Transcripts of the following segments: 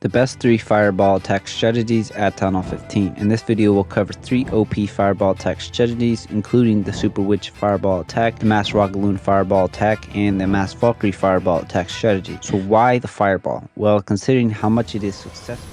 The best 3 fireball attack strategies at Town Hall 15. In this video we'll cover 3 OP fireball attack strategies, including the Super Witch fireball attack, the Mass Rocket Loon fireball attack, and the Mass Valkyrie fireball attack strategy. So why the fireball? Well, considering how much it is successful.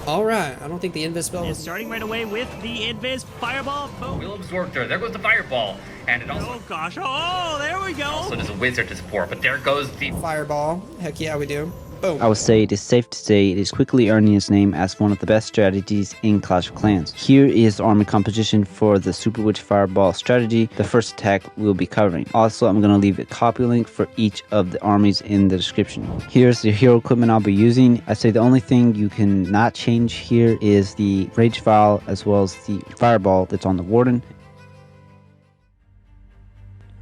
Alright, I don't think the invis spell is starting right away with the invis fireball. Boom. Will absorptor. There goes the fireball. And it also Oh gosh, oh there we go. Also there's a wizard to support, but there goes the fireball. Heck yeah, we do. Boom. I would say it is safe to say it is quickly earning its name as one of the best strategies in Clash of Clans. Here is army composition for the Super Witch Fireball strategy, the first attack we'll be covering. Also, I'm going to leave a copy link for each of the armies in the description. Here's the hero equipment I'll be using. I say the only thing you can not change here is the Rage Vial as well as the Fireball that's on the Warden.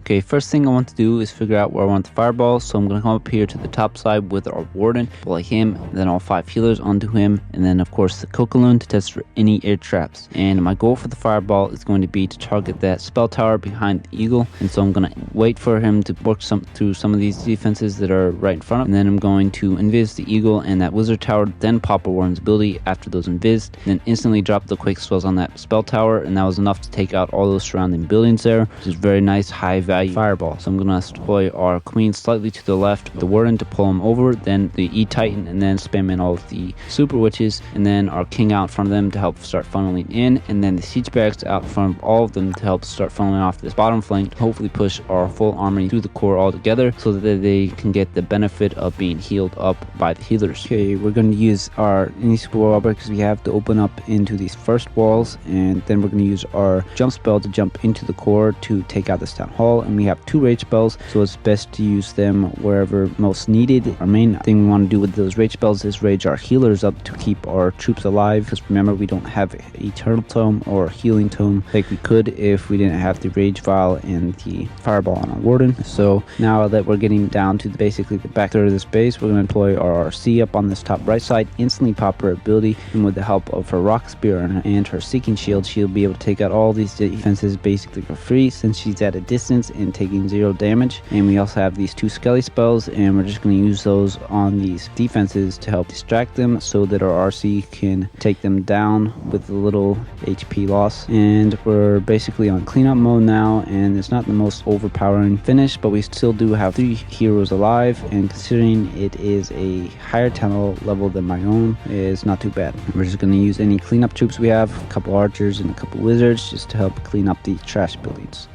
Okay, first thing I want to do is figure out where I want the fireball, so I'm going to come up here to the top side with our warden, deploy him, then all 5 healers onto him, and then of course the Coca-Loon to test for any air traps. And my goal for the fireball is going to be to target that spell tower behind the eagle, and so I'm going to wait for him to work through some of these defenses that are right in front of him, and then I'm going to invis the eagle and that wizard tower, then pop a warden's ability after those invised, then instantly drop the quake spells on that spell tower, and that was enough to take out all those surrounding buildings there, which is very nice high value fireball. So I'm going to deploy our queen slightly to the left, the warden to pull him over, then the E-Titan, and then spam in all of the super witches, and then our king out in front of them to help start funneling in, and then the siege barracks out in front of all of them to help start funneling off this bottom flank to hopefully push our full army through the core all together so that they can get the benefit of being healed up by the healers. Okay, we're going to use our any super wall breakers we have to open up into these first walls, and then we're going to use our jump spell to jump into the core to take out this town hall, and we have 2 rage spells, so it's best to use them wherever most needed. Our main thing we want to do with those rage spells is rage our healers up to keep our troops alive, because remember, we don't have eternal tome or healing tome like we could if we didn't have the rage vial and the fireball on our warden. So now that we're getting down to basically the back third of this base, we're going to deploy our RC up on this top right side, instantly pop her ability, and with the help of her rock spear and her seeking shield, she'll be able to take out all these defenses basically for free, since she's at a distance and taking 0 damage. And we also have these 2 skelly spells, and we're just going to use those on these defenses to help distract them so that our RC can take them down with a little HP loss. And we're basically on cleanup mode now, and it's not the most overpowering finish, but we still do have 3 heroes alive, and considering it is a higher tunnel level than my own, it's not too bad. We're just going to use any cleanup troops we have, a couple archers and a couple wizards, just to help clean up the trash buildings.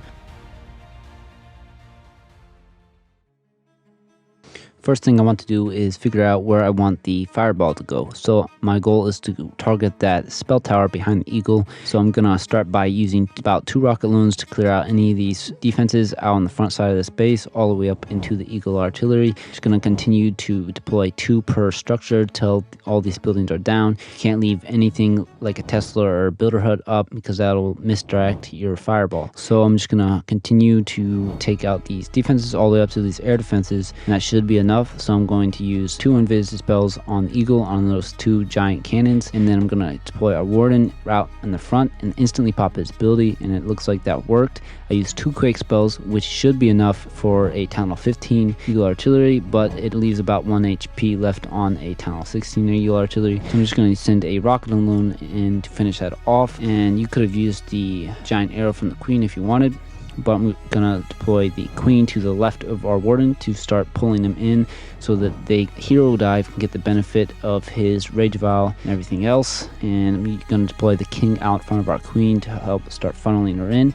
First thing I want to do is figure out where I want the fireball to go. So my goal is to target that spell tower behind the eagle. So I'm going to start by using about 2 rocket loons to clear out any of these defenses out on the front side of this base, all the way up into the eagle artillery. Just going to continue to deploy 2 per structure till all these buildings are down. You can't leave anything like a Tesla or a builder hut up, because that'll misdirect your fireball. So I'm just going to continue to take out these defenses all the way up to these air defenses, and that should be enough. So I'm going to use 2 invis spells on the eagle on those 2 giant cannons, and then I'm going to deploy our warden out in the front and instantly pop his ability, and it looks like that worked. I used 2 quake spells, which should be enough for a Town Hall 15 eagle artillery, but it leaves about 1 HP left on a Town Hall 16 eagle artillery. So I'm just going to send a rocket loon in to finish that off, and you could have used the giant arrow from the queen if you wanted, but I'm gonna deploy the queen to the left of our warden to start pulling them in so that the hero dive can get the benefit of his rage vial and everything else. And I'm gonna deploy the king out front of our queen to help start funneling her in.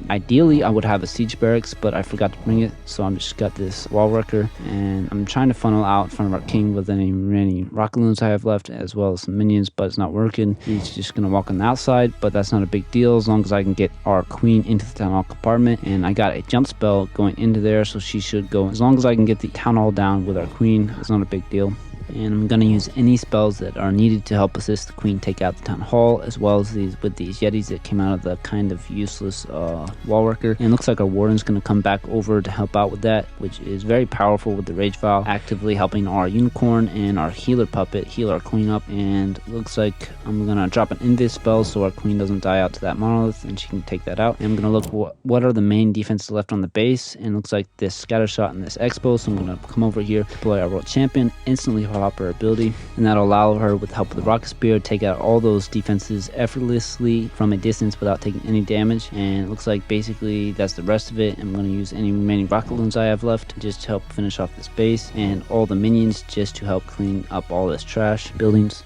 Ideally I would have a siege barracks, but I forgot to bring it, so I'm just got this wall wrecker, and I'm trying to funnel out in front of our king with any remaining rocket loons I have left, as well as some minions, but it's not working. He's just gonna walk on the outside, but that's not a big deal as long as I can get our queen into the town hall compartment. And I got a jump spell going into there, so she should go. As long as I can get the town hall down with our queen, it's not a big deal. And I'm going to use any spells that are needed to help assist the queen take out the town hall, as well as these yetis that came out of the kind of useless wall worker. And it looks like our warden's going to come back over to help out with that, which is very powerful with the rage vial, actively helping our unicorn and our healer puppet heal our queen up. And it looks like I'm going to drop an invis spell so our queen doesn't die out to that monolith and she can take that out. And I'm going to look what are the main defenses left on the base, and it looks like this scatter shot and this expo. So I'm going to come over here, deploy our world champion, instantly pop her ability, and that'll allow her, with the help of the rocket spear, take out all those defenses effortlessly from a distance without taking any damage. And it looks like basically that's the rest of it. I'm going to use any remaining rocket loons I have left just to help finish off this base, and all the minions just to help clean up all this trash buildings.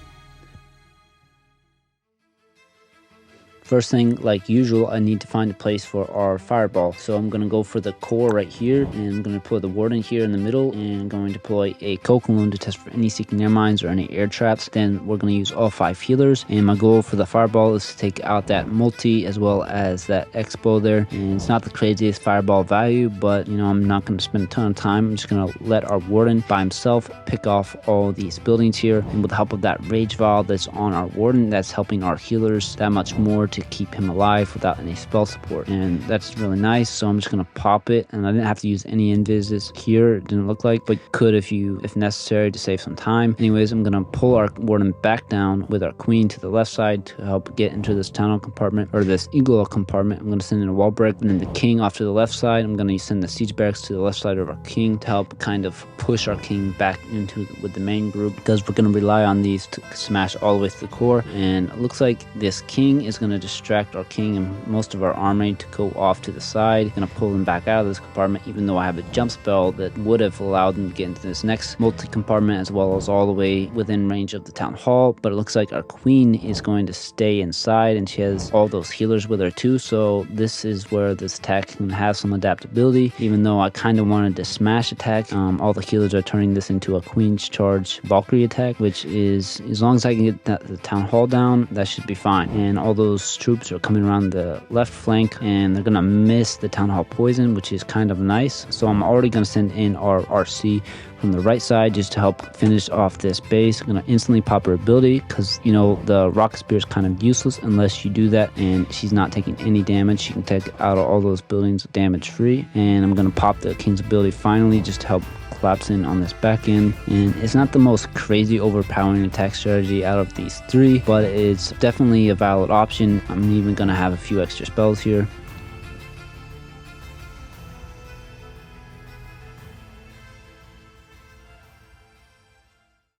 First thing, like usual, I need to find a place for our fireball. So I'm going to go for the core right here, and I'm going to put the warden here in the middle, and I'm going to deploy a coca loon to test for any seeking air mines or any air traps. Then we're going to use all 5 healers, and my goal for the fireball is to take out that multi as well as that expo there. And it's not the craziest fireball value, but you know, I'm not going to spend a ton of time. I'm just going to let our warden by himself pick off all these buildings here, and with the help of that rage vial that's on our warden, that's helping our healers that much more to keep him alive without any spell support, and that's really nice. So I'm just gonna pop it, and I didn't have to use any invises here, it didn't look like, but could if necessary to save some time. Anyways, I'm gonna pull our warden back down with our queen to the left side to help get into this tunnel compartment, or this eagle compartment. I'm gonna send in a wall break, and then the king off to the left side. I'm gonna send the siege barracks to the left side of our king to help kind of push our king back into with the main group, because we're gonna rely on these to smash all the way to the core. And it looks like this king is gonna distract our king and most of our army to go off to the side. Gonna pull them back out of this compartment, even though I have a jump spell that would have allowed them to get into this next multi-compartment as well as all the way within range of the town hall. But it looks like our queen is going to stay inside, and she has all those healers with her too, so this is where this attack can have some adaptability. Even though I kind of wanted to smash attack, all the healers are turning this into a queen's charge Valkyrie attack, which is, as long as I can get the town hall down, that should be fine. And all those troops are coming around the left flank, and they're gonna miss the town hall poison, which is kind of nice. So I'm already gonna send in our RC from the right side just to help finish off this base. I'm gonna instantly pop her ability, because you know the rocket spear is kind of useless unless you do that, and she's not taking any damage. She can take out all those buildings damage free. And I'm gonna pop the king's ability finally just to help collapsing on this back end. And it's not the most crazy overpowering attack strategy out of these 3, but it's definitely a valid option. I'm even gonna have a few extra spells here.